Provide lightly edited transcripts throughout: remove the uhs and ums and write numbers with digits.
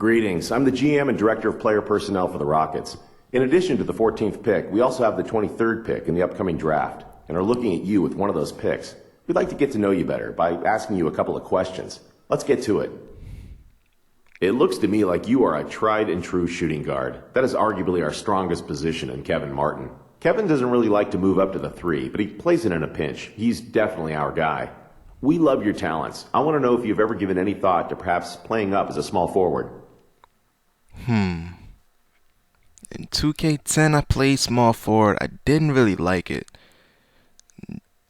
Greetings. I'm the GM and Director of Player Personnel for the Rockets. In addition to the 14th pick, we also have the 23rd pick in the upcoming draft and are looking at you with one of those picks. We'd like to get to know you better by asking you a couple of questions. Let's get to it. It looks to me like you are a tried and true shooting guard. That is arguably our strongest position in Kevin Martin. Kevin doesn't really like to move up to the 3, but he plays it in a pinch. He's definitely our guy. We love your talents. I want to know if you've ever given any thought to perhaps playing up as a small forward. In 2K10 I played small forward. I didn't really like it.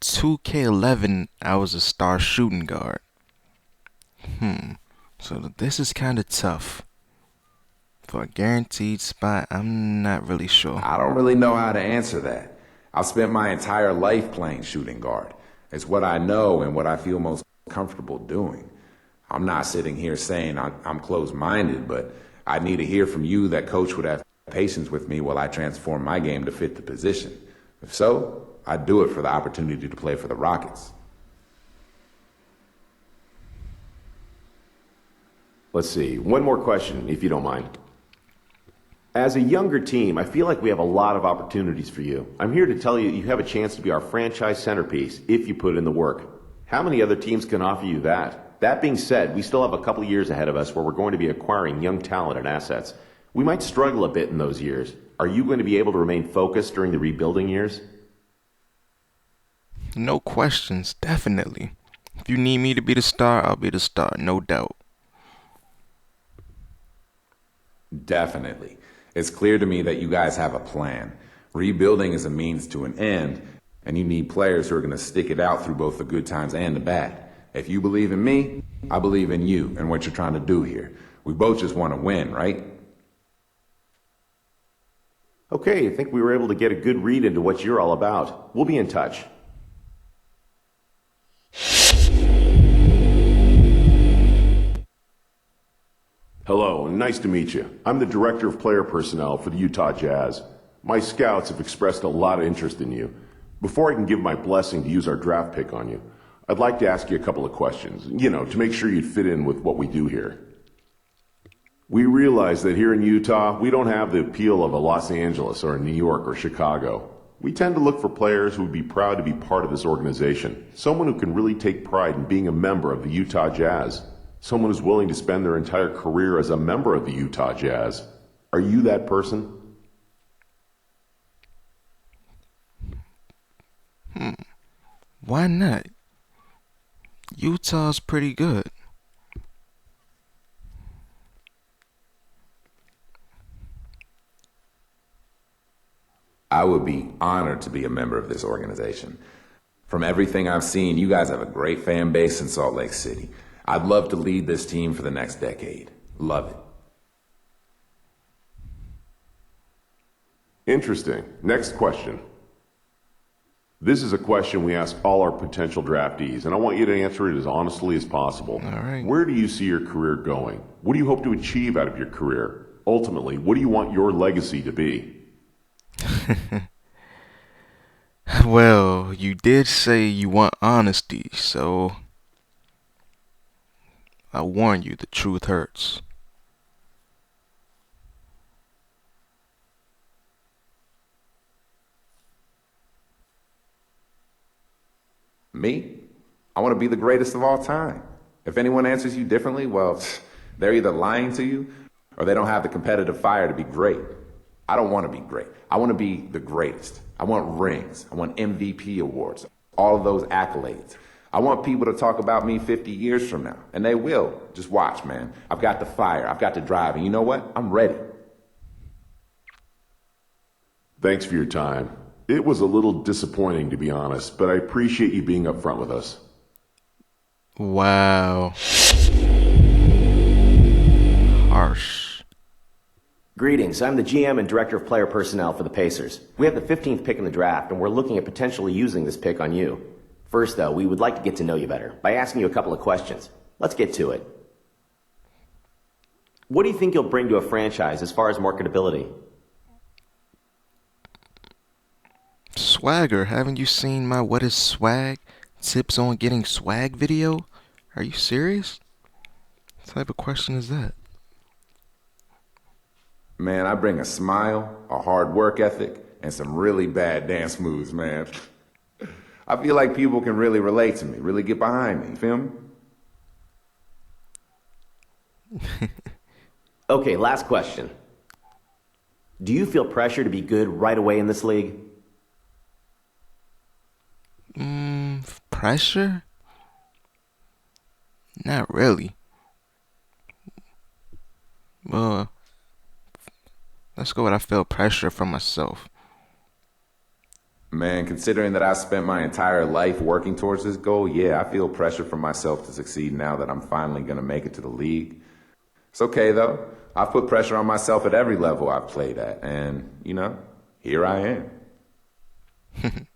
2K11 I was a star shooting guard. So this is kind of tough. For a guaranteed spot, I'm not really sure. I don't really know how to answer that. I've spent my entire life playing shooting guard. It's what I know and what I feel most comfortable doing. I'm not sitting here saying I'm closed-minded, but I need to hear from you that Coach would have patience with me while I transform my game to fit the position. If so, I'd do it for the opportunity to play for the Rockets. Let's see. One more question, if you don't mind. As a younger team, I feel like we have a lot of opportunities for you. I'm here to tell you you have a chance to be our franchise centerpiece if you put in the work. How many other teams can offer you that? That being said, we still have a couple years ahead of us where we're going to be acquiring young talent and assets. We might struggle a bit in those years. Are you going to be able to remain focused during the rebuilding years? No questions, definitely. If you need me to be the star, I'll be the star, no doubt. Definitely. It's clear to me that you guys have a plan. Rebuilding is a means to an end, and you need players who are going to stick it out through both the good times and the bad. If you believe in me, I believe in you and what you're trying to do here. We both just want to win, right? Okay, I think we were able to get a good read into what you're all about. We'll be in touch. Hello, nice to meet you. I'm the Director of Player Personnel for the Utah Jazz. My scouts have expressed a lot of interest in you. Before I can give my blessing to use our draft pick on you, I'd like to ask you a couple of questions, to make sure you'd fit in with what we do here. We realize that here in Utah, we don't have the appeal of a Los Angeles or a New York or Chicago. We tend to look for players who would be proud to be part of this organization, someone who can really take pride in being a member of the Utah Jazz. Someone who's willing to spend their entire career as a member of the Utah Jazz. Are you that person? Why not? Utah's pretty good. I would be honored to be a member of this organization. From everything I've seen, you guys have a great fan base in Salt Lake City. I'd love to lead this team for the next decade. Love it. Interesting. Next question. This is a question we ask all our potential draftees, and I want you to answer it as honestly as possible. All right. Where do you see your career going? What do you hope to achieve out of your career? Ultimately, what do you want your legacy to be? Well, you did say you want honesty, so I warn you, the truth hurts. Me? I want to be the greatest of all time. If anyone answers you differently, well, they're either lying to you or they don't have the competitive fire to be great. I don't want to be great. I want to be the greatest. I want rings. I want MVP awards. All of those accolades. I want people to talk about me 50 years from now. And they will. Just watch, man. I've got the fire. I've got the drive. And you know what? I'm ready. Thanks for your time. It was a little disappointing, to be honest, but I appreciate you being upfront with us. Wow. Harsh. Greetings, I'm the GM and Director of Player Personnel for the Pacers. We have the 15th pick in the draft, and we're looking at potentially using this pick on you. First, though, we would like to get to know you better by asking you a couple of questions. Let's get to it. What do you think you'll bring to a franchise as far as marketability? Swagger, haven't you seen my What is Swag? Tips on getting swag video? Are you serious? What type of question is that? Man, I bring a smile, a hard work ethic, and some really bad dance moves, man. I feel like people can really relate to me, really get behind me, you feel me? Okay, last question. Do you feel pressure to be good right away in this league? Pressure? Not really. Well, let's go with I feel pressure from myself. Man, considering that I spent my entire life working towards this goal, yeah, I feel pressure from myself to succeed now that I'm finally going to make it to the league. It's okay, though. I've put pressure on myself at every level I've played at, and, here I am.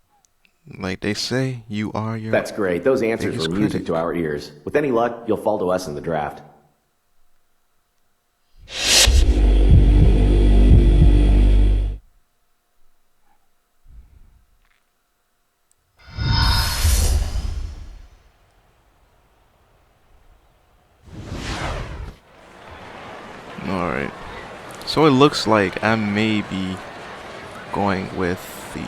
Like they say, you are your... That's great. Those answers biggest were music critic. to our ears. With any luck, you'll fall to us in the draft. Alright. So it looks like I may be going with the...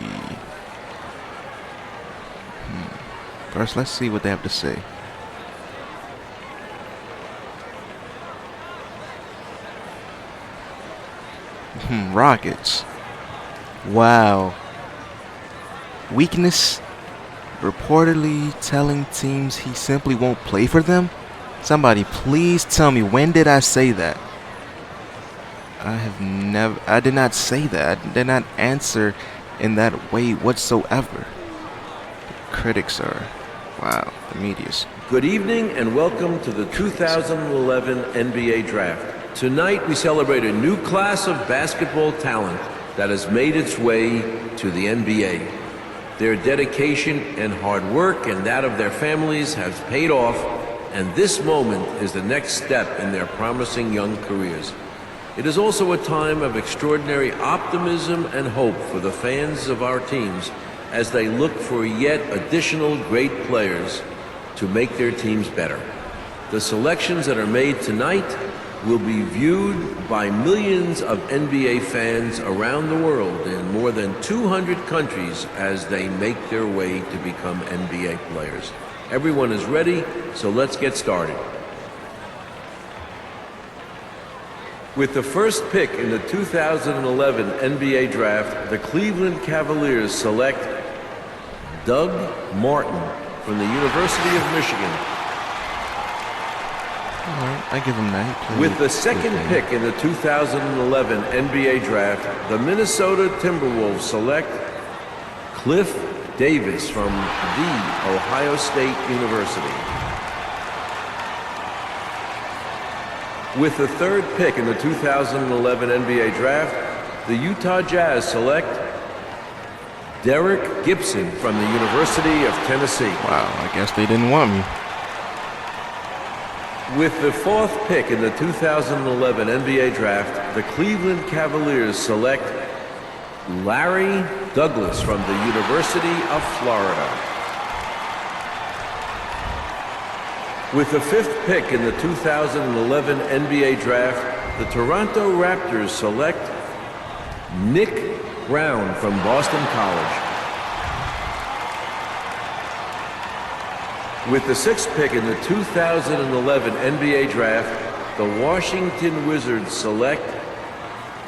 First, let's see what they have to say. Rockets. Wow. Weakness. Reportedly telling teams he simply won't play for them? Somebody please tell me, when did I say that? I did not say that. I did not answer in that way whatsoever. The critics are, wow, the media's. Good evening and welcome to the 2011 NBA Draft. Tonight we celebrate a new class of basketball talent that has made its way to the NBA. Their dedication and hard work and that of their families has paid off, and this moment is the next step in their promising young careers. It is also a time of extraordinary optimism and hope for the fans of our teams as they look for yet additional great players to make their teams better. The selections that are made tonight will be viewed by millions of NBA fans around the world in more than 200 countries as they make their way to become NBA players. Everyone is ready, so let's get started. With the first pick in the 2011 NBA Draft, the Cleveland Cavaliers select Doug Martin from the University of Michigan. Alright, I give him that. He played With the second good pick in the 2011 NBA Draft, the Minnesota Timberwolves select Cliff Davis from The Ohio State University. With the third pick in the 2011 NBA Draft, the Utah Jazz select Derek Gibson from the University of Tennessee. Wow, I guess they didn't want me. With the fourth pick in the 2011 NBA Draft, the Cleveland Cavaliers select Larry Douglas from the University of Florida. With the fifth pick in the 2011 NBA Draft, the Toronto Raptors select Nick Brown from Boston College. With the sixth pick in the 2011 NBA Draft, the Washington Wizards select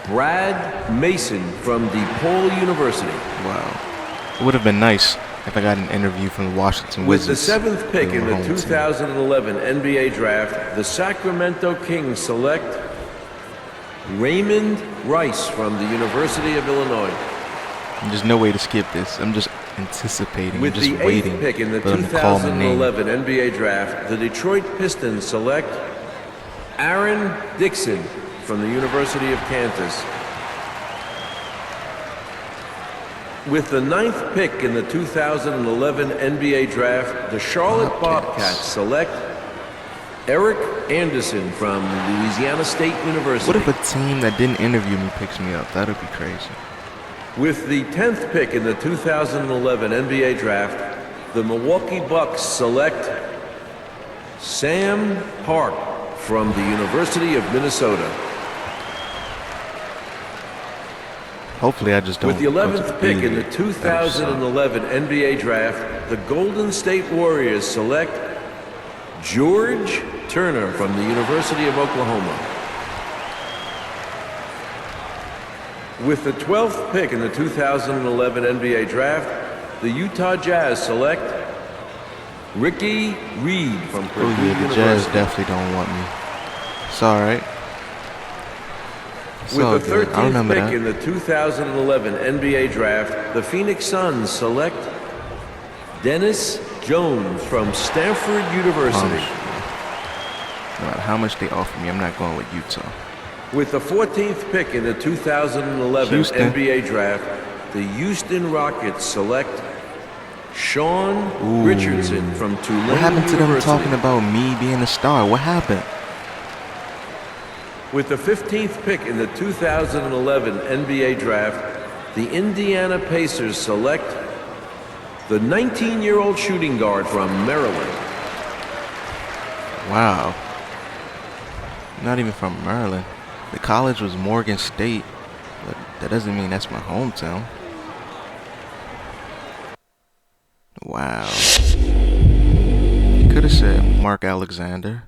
Brad Mason from DePaul University. Wow. It would have been nice if I got an interview from the Washington With Wizards. the seventh pick They in were the home team. 2011 NBA Draft, the Sacramento Kings select Raymond Rice from the University of Illinois. There's no way to skip this. I'm just anticipating. With I'm just the waiting eighth pick in the for them to call my name. 2011 NBA Draft, the Detroit Pistons select Aaron Dixon from the University of Kansas. With the ninth pick in the 2011 NBA Draft, the Charlotte Bobcats select Eric Anderson from Louisiana State University. What if a team that didn't interview me picks me up? That would be crazy. With the 10th pick in the 2011 NBA Draft, the Milwaukee Bucks select Sam Park from the University of Minnesota. Hopefully I just don't With the go to 11th pick in the failure. That would suck. 2011 NBA Draft, the Golden State Warriors select George Turner from the University of Oklahoma. With the 12th pick in the 2011 NBA Draft, the Utah Jazz select Ricky Reed from Purdue Oh yeah, the University. Jazz definitely don't want me. It's alright. It's all With the good. I 13th remember pick that. in the 2011 NBA Draft, the Phoenix Suns select Dennis Jones from Stanford University. No matter how much they offer me, I'm not going with Utah. With the 14th pick in the 2011 Houston. NBA Draft, the Houston Rockets select Sean Richardson from Tulane What happened to them University. talking about me being a star? What happened? With the 15th pick in the 2011 NBA Draft, the Indiana Pacers select the 19-year-old shooting guard from Maryland. Wow. Not even from Maryland. The college was Morgan State, but that doesn't mean that's my hometown. Wow. You could have said Mark Alexander.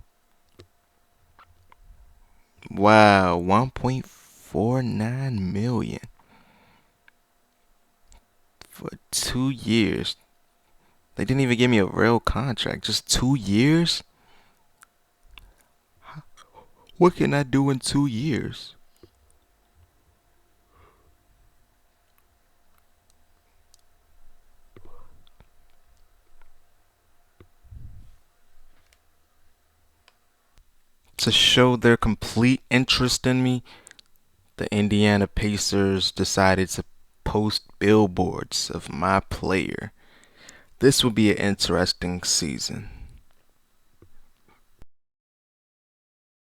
Wow, 1.49 million for 2 years. They didn't even give me a real contract, just 2 years? What can I do in 2 years? To show their complete interest in me, the Indiana Pacers decided to post billboards of my player. This will be an interesting season.